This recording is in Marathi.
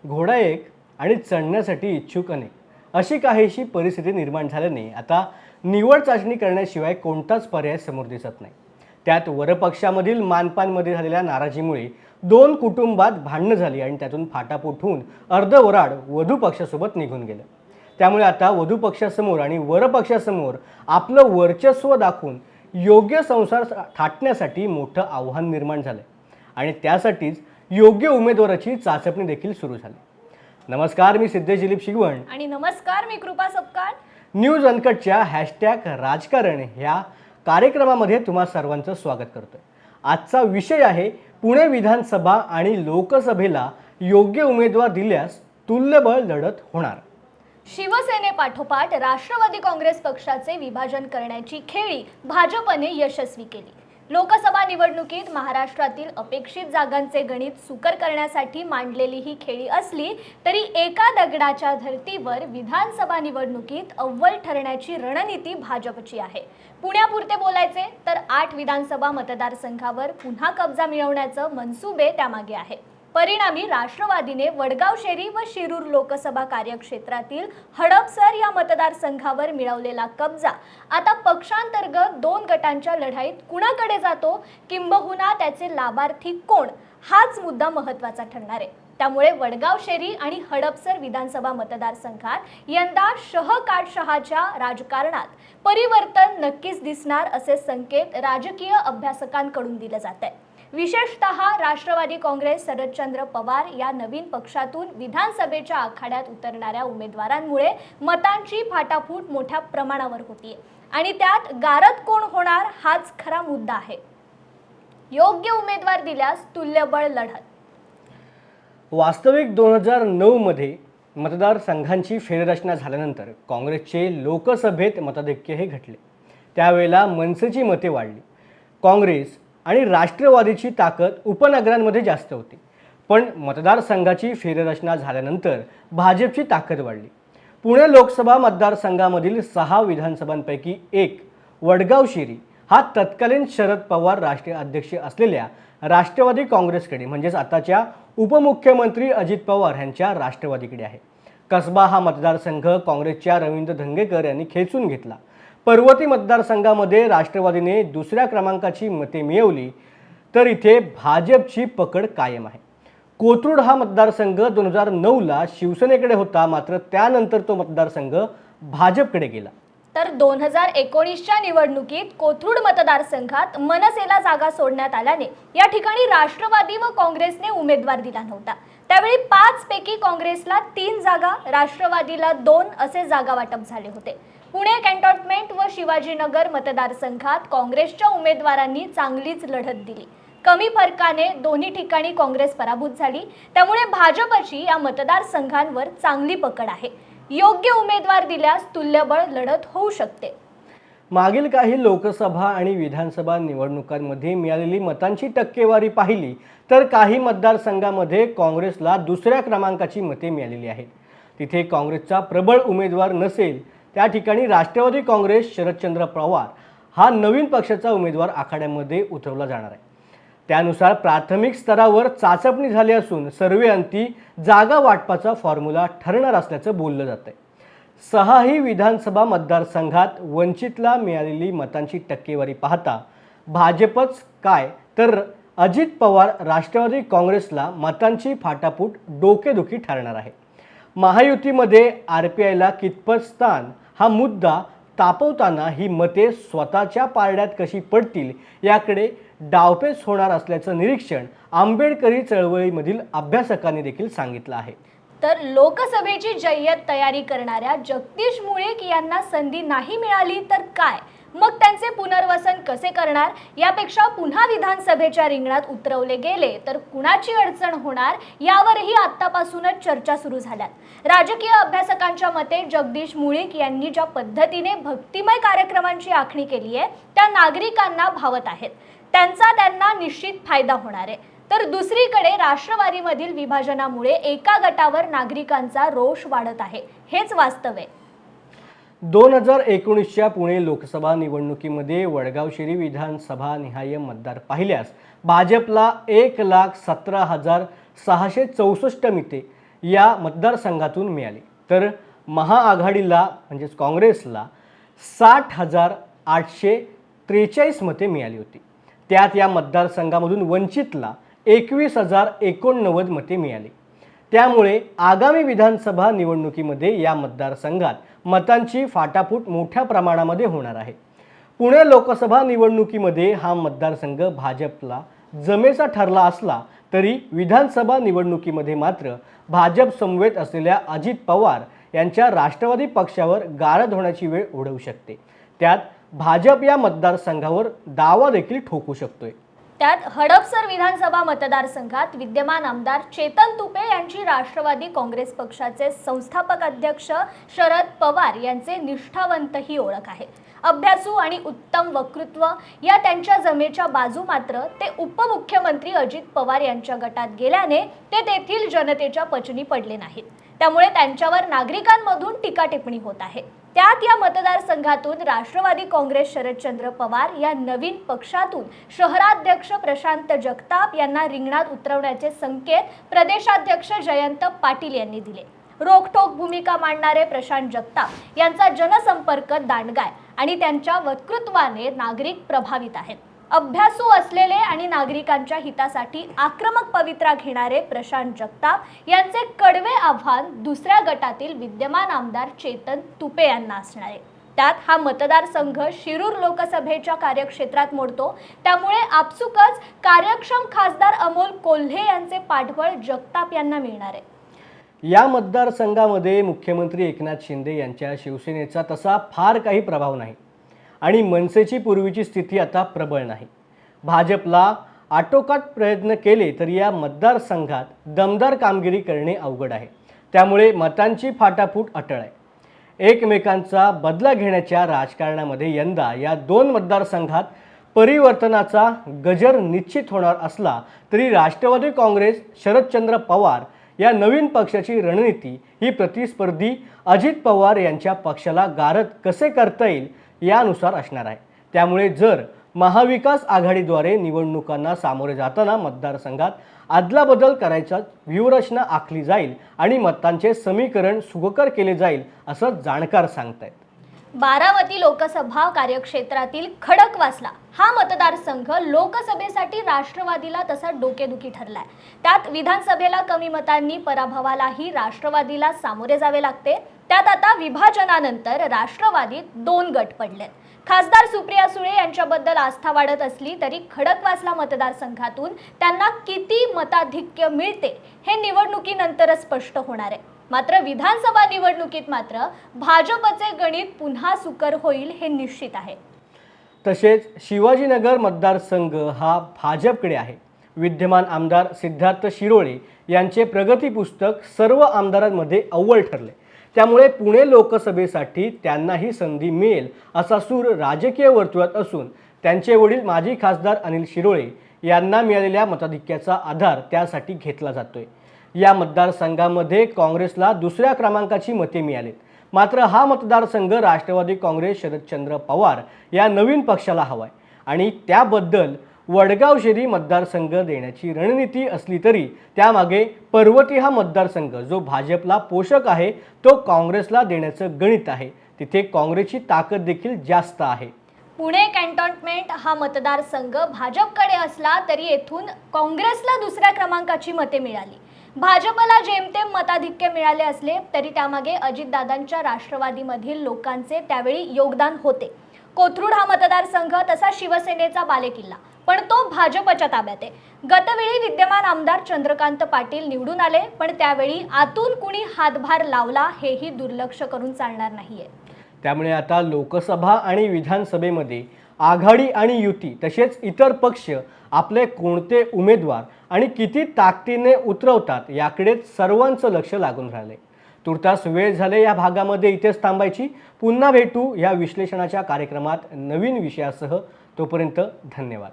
घोडा एक आणि चढण्यासाठी इच्छुक अनेक अशी काहीशी परिस्थिती निर्माण झाल्याने आता निवड चाचणी करण्याशिवाय कोणताच पर्याय समोर दिसत नाही। त्यात वरपक्षामधील मानपानमध्ये झालेल्या नाराजीमुळे दोन कुटुंबात भांडणं झाली आणि त्यातून फाटाफूट होऊन अर्धवराड वधू पक्षासोबत निघून गेलं। त्यामुळे आता वधू पक्षासमोर आणि वर पक्षासमोर आपलं वर्चस्व दाखवून योग्य संसार थाटण्यासाठी मोठं आव्हान निर्माण झालंय आणि त्यासाठीच योग्य उमेदवाराची चाचपणी देखील सुरू झाली। नमस्कार, मी सिद्धेश दिलीप शिगवण आणि नमस्कार, मी कृपा सपकाळ। न्यूज अनकटच्या #राजकारण ह्या कार्यक्रमामध्ये तुम्हा सर्वांचं स्वागत करतोय। आजचा विषय आहे पुणे विधानसभा आणि लोकसभेला योग्य उमेदवार दिल्यास तुल्यबळ लढत होणार। शिवसेनेपाठोपाठ राष्ट्रवादी काँग्रेस पक्षाचे विभाजन करण्याची खेळी भाजपने यशस्वी केली। लोकसभा निवडणुकीत महाराष्ट्रातील अपेक्षित जागांचे गणित सुकर करण्यासाठी मांडलेली ही खेळी असली तरी एका दगडाच्या धर्तीवर विधानसभा निवडणुकीत अव्वल ठरण्याची रणनीती भाजपची आहे। पुण्यापुरते बोलायचे तर 8 विधानसभा मतदारसंघावर पुन्हा कब्जा मिळवण्याचं मनसुबे त्यामागे आहे। परिणामी राष्ट्रवादीने वडगाव शेरी व शिरूर लोकसभा कार्यक्षेत्रातील हडपसर या मतदारसंघावर मिळवलेला कब्जा आता पक्षांतर्गत 2 गटांच्या लढाईत कुणाकडे जातो किंबहुना त्याचे लाभार्थी कोण हाच मुद्दा महत्त्वाचा ठरणार आहे। त्यामुळे वडगाव शेरी आणि हडपसर विधानसभा मतदारसंघात यंदा शहाच्या राजकारणात परिवर्तन नक्कीच दिसणार असे संकेत राजकीय अभ्यासकांकडून दिले जात आहेत। विशेषतः राष्ट्रवादी काँग्रेस शरदचंद्र पवार या नवीन पक्षातून विधानसभेच्या आखाड्यात उतरणाऱ्या उमेदवारांमुळे मतांची फाटाफूट मोठ्या प्रमाणावर होतीये आणि त्यात गारद कोण होणार हाच खरा मुद्दा आहे। योग्य उमेदवार दिल्यास तुल्यबळ लढत। वास्तविक 2009 मध्ये मतदारसंघांची फेररचना झाल्यानंतर काँग्रेसचे लोकसभेत मताधिक्य हे घटले। त्यावेळेला मनसेची मते वाढली। काँग्रेस आणि राष्ट्रवादीची ताकद उपनगरांमध्ये जास्त होती, पण मतदारसंघाची फेररचना झाल्यानंतर भाजपची ताकद वाढली। पुणे लोकसभा मतदारसंघामधील 6 विधानसभांपैकी एक वडगाव शेरी हा तत्कालीन शरद पवार राष्ट्रीय अध्यक्ष असलेल्या राष्ट्रवादी काँग्रेसकडे म्हणजेच आताच्या उपमुख्यमंत्री अजित पवार यांच्या राष्ट्रवादीकडे आहे। कसबा हा मतदारसंघ काँग्रेसच्या रवींद्र धंगेकर यांनी खेचून घेतला। पर्वती मतदारसंघामध्ये राष्ट्रवादीने दुसऱ्या क्रमांकाची मते मिळवली तर इथे भाजपची पकड कायम आहे। कोथरूड हा मतदारसंघ 2009ला शिवसेनेकडे होता, मात्र त्यानंतर तो मतदारसंघ भाजपकडे गेला। तर 2019च्या निवडणुकीत कोथरूड मतदारसंघात मनसेला जागा सोडण्यात आल्याने या ठिकाणी राष्ट्रवादी व काँग्रेसने उमेदवार दिला नव्हता। त्यावेळी 5 पैकी काँग्रेसला 3 जागा, राष्ट्रवादीला 2 असे जागा वाटप झाले होते। पुणे कॅन्टोन्मेंट व शिवाजीनगर मतदारसंघात काँग्रेसच्या उमेदवारांनी चांगलीच लढत दिली। कमी फरकाने दोन्ही ठिकाणी काँग्रेस पराभूत झाली। त्यामुळे भाजपची या मतदारसंघांवर चांगली पकड आहे। योग्य उमेदवार दिल्यास तुल्यबळ लढत होऊ शकते। मागील काही लोकसभा आणि विधानसभा निवडणुकांमध्ये मिळालेली मतांची टक्केवारी पाहिली तर काही मतदारसंघामध्ये काँग्रेसला दुसऱ्या क्रमांकाची मते मिळालेली आहेत। तिथे काँग्रेसचा प्रबळ उमेदवार नसेल त्या ठिकाणी राष्ट्रवादी काँग्रेस शरदचंद्र पवार हा नवीन पक्षाचा उमेदवार आखाड्यामध्ये उतरवला जाणार आहे। त्यानुसार प्राथमिक स्तरावर चाचपणी झाली असून सर्वेअंती जागा वाटपाचा फॉर्म्युला ठरणार असल्याचं बोललं जात आहे। 6ही विधानसभा मतदारसंघात वंचितला मिळालेली मतांची टक्केवारी पाहता भाजपच काय तर अजित पवार राष्ट्रवादी काँग्रेसला मतांची फाटाफूट डोकेदुखी ठरणार आहे। महायुतीमध्ये RPIला कितपत स्थान हा मुद्दा तापवताना ही मते स्वतःच्या पारड्यात कशी पडतील याकडे डावपेच होणार असल्याचं निरीक्षण आंबेडकरी चळवळीमधील अभ्यासकांनी देखील सांगितलं आहे। तर लोकसभेची जय्यत तयारी करणाऱ्या जगदीश मुळीक यांना संधी नाही मिळाली तर काय, मग त्यांचे पुनर्वसन कसे करणार, यापेक्षा पुन्हा विधानसभेच्या रिंगणात उतरवले गेले तर कुणाची अडचण होणार यावरही आत्तापासूनच चर्चा सुरू झाल्यात। राजकीय अभ्यासकांच्या मते जगदीश मुळीक यांनी ज्या पद्धतीने भक्तिमय कार्यक्रमांची आखणी केली आहे त्या नागरिकांना भावत आहेत। त्यांचा त्यांना निश्चित फायदा होणार आहे। तर दुसरीकडे राष्ट्रवादीमधील विभाजनामुळे एका गटावर नागरिकांचा रोष वाढत आहे, हेच वास्तव आहे। 2019च्या पुणे लोकसभा निवडणुकीमध्ये वडगाव शेरी विधानसभा निहाय मतदार पाहिल्यास भाजपला 1,17,664 मते या मतदारसंघातून मिळाली, तर महाआघाडीला म्हणजेच काँग्रेसला 60,843 मते मिळाली होती. त्यात या मतदारसंघामधून वंचितला 21,089 मते मिळाली. त्यामुळे आगामी विधानसभा निवडणुकीमध्ये या मतदारसंघात मतांची फाटाफूट मोठ्या प्रमाणामध्ये होणार आहे. पुणे लोकसभा निवडणुकीमध्ये हा मतदारसंघ भाजपला जमेचा ठरला असला तरी विधानसभा निवडणुकीमध्ये मात्र भाजप समवेत असलेल्या अजित पवार यांच्या राष्ट्रवादी पक्षावर गारद होण्याची वेळ ओढवू शकते. त्यात भाजप या मतदारसंघावर दावा देखील ठोकू शकतोय. त्यात हडपसर विधानसभा मतदारसंघात विद्यमान आमदार चेतन तुपे यांची राष्ट्रवादी काँग्रेस पक्षाचे संस्थापक अध्यक्ष शरद पवार यांचे निष्ठावंत ही ओळख आहे. अभ्यासू आणि उत्तम वक्तृत्व या त्यांच्या जमेच्या बाजू मात्र ते उपमुख्यमंत्री अजित पवार यांच्या गटात गेल्याने ते तेथील जनतेच्या पचनी पडले नाहीत. त्यामुळे त्यांच्यावर नागरिकांमधून टीका टिप्पणी होत आहे. त्यात या मतदारसंघातून राष्ट्रवादी काँग्रेस शरदचंद्र पवार या नवीन पक्षातून शहराध्यक्ष प्रशांत जगताप यांना रिंगणात उतरवण्याचे संकेत प्रदेशाध्यक्ष जयंत पाटील यांनी दिले. रोखठोक भूमिका मांडणारे प्रशांत जगताप यांचा जनसंपर्क दांडगाय आणि त्यांच्या वक्तृत्वाने नागरिक प्रभावित आहेत. अभ्यासू असलेले आणि नागरिकांच्या हितासाठी आक्रमक पवित्रा घेणारे प्रशांत जगताप यांचे कडवे आव्हान दुसऱ्या गटातील विद्यमान आमदार चेतन तुपे यांना असणार आहे. त्यात हा मतदारसंघ शिरूर लोकसभेच्या कार्यक्षेत्रात मोडतो. त्यामुळे आपसुकच कार्यक्षम खासदार अमोल कोल्हे यांचे पाठबळ जगताप यांना मिळणार आहे. या मतदारसंघामध्ये मुख्यमंत्री एकनाथ शिंदे यांच्या शिवसेनेचा तसा फार काही प्रभाव नाही आणि मनसेची पूर्वीची स्थिती आता प्रबळ नाही. भाजपला आटोकाट प्रयत्न केले तरी या मतदारसंघात दमदार कामगिरी करणे अवघड आहे. त्यामुळे मतांची फाटाफूट अटळ आहे. एकमेकांचा बदला घेण्याच्या राजकारणामध्ये यंदा या दोन मतदारसंघात परिवर्तनाचा गजर निश्चित होणार असला तरी राष्ट्रवादी काँग्रेस शरदचंद्र पवार या नवीन पक्षाची रणनीती ही प्रतिस्पर्धी अजित पवार यांच्या पक्षाला गारद कसे करता येईल यानुसार असणार आहे. त्यामुळे जर महाविकास आघाडीद्वारे निवडणुकांना सामोरे जाताना मतदारसंघात अदलाबदल करायचा व्यूहरचना आखली जाईल आणि मतांचे समीकरण सुखकर केले जाईल असं जाणकार सांगतायत. बारामती लोकसभा कार्यक्षेत्रातील खडकवासला हा मतदारसंघ लोकसभेसाठी राष्ट्रवादीला तसा डोकेदुखी ठरलाय. त्यात विधानसभेला कमी मतांनी पराभवालाही राष्ट्रवादीला सामोरे जावे लागते. त्यात आता विभाजनानंतर राष्ट्रवादीत दोन गट पडलेत. खासदार सुप्रिया सुळे यांच्याबद्दल आस्था वाढत असली तरी खडकवासला मतदारसंघातून त्यांना किती मताधिक्य मिळते हे निवडणुकीनंतरच स्पष्ट होणार आहे. मात्र विधानसभा निवडणुकीत मात्र भाजपचे गणित पुन्हा सुकर होईल हे निश्चित आहे. तसेच शिवाजीनगर मतदारसंघ हा भाजपकडे आहे. विद्यमान आमदार सिद्धार्थ शिरोळे यांचे प्रगती पुस्तक सर्व आमदारांमध्ये अव्वल ठरले. त्यामुळे पुणे लोकसभेसाठी त्यांनाही संधी मिळेल असा सूर राजकीय वर्तुळात असून त्यांचे वडील माजी खासदार अनिल शिरोळे यांना मिळालेल्या मताधिक्याचा आधार त्यासाठी घेतला जातोय. या मतदारसंघामध्ये काँग्रेसला दुसऱ्या क्रमांकाची मते मिळालीत. मात्र हा मतदारसंघ राष्ट्रवादी काँग्रेस शरदचंद्र पवार या नवीन पक्षाला हवाय आणि त्याबद्दल वडगाव शेरी मतदारसंघ देण्याची रणनीती असली तरी त्यामागे पर्वती हा मतदारसंघ जो भाजपला पोषक आहे तो काँग्रेसला देण्याचं गणित आहे. तिथे काँग्रेसची ताकद देखील जास्त आहे. पुणे कॅन्टोन्मेंट हा मतदारसंघ भाजपकडे असला तरी येथून काँग्रेसला दुसऱ्या क्रमांकाची मते मिळाली. भाजपला जेमतेम मताधिक्य मिळाले असले तरी त्यामागे अजितदादांच्या राष्ट्रवादीमधील लोकांचे त्यावेळी योगदान होते. कोथरूड हा मतदारसंघ तसा शिवसेनेचा बालेकिल्ला, पण तो भाजपच्या ताब्यात आहे. गतवेळी विद्यमान आमदार चंद्रकांत पाटील निवडून आले, पण त्यावेळी आतून कुणी हातभार लावला हेही दुर्लक्ष करून चालणार नाहीये. त्यामुळे आता लोकसभा आणि विधानसभेमध्ये आघाडी आणि युती तसेच इतर पक्ष आपले कोणते उमेदवार आणि किती ताकदीने उतरवतात याकडेच सर्वांचं लक्ष लागून राहिले. तुर्तास वेळ झाले या भागामध्ये इथेच थांबायची. पुन्हा भेटू या विश्लेषणाच्या कार्यक्रमात नवीन विषयासह. तोपर्यंत धन्यवाद.